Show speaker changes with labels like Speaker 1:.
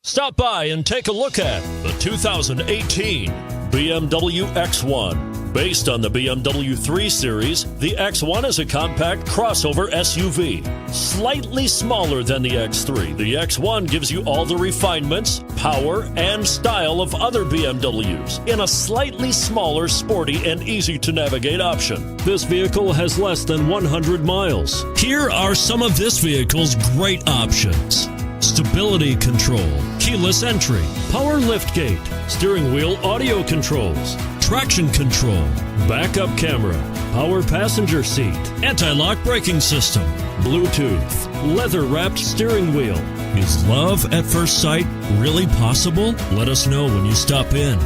Speaker 1: Stop by and take a look at the 2018 BMW X1. Based on the BMW 3 Series, the X1 is a compact crossover SUV. Slightly smaller than the X3, the X1 gives you all the refinements, power, and style of other BMWs in a slightly smaller, sporty, and easy-to-navigate option. This vehicle has less than 100 miles. Here are some of this vehicle's great options: stability control, keyless entry, power liftgate, steering wheel audio controls, traction control, backup camera, power passenger seat, anti-lock braking system, Bluetooth, leather-wrapped steering wheel. Is love at first sight really possible? Let us know when you stop in.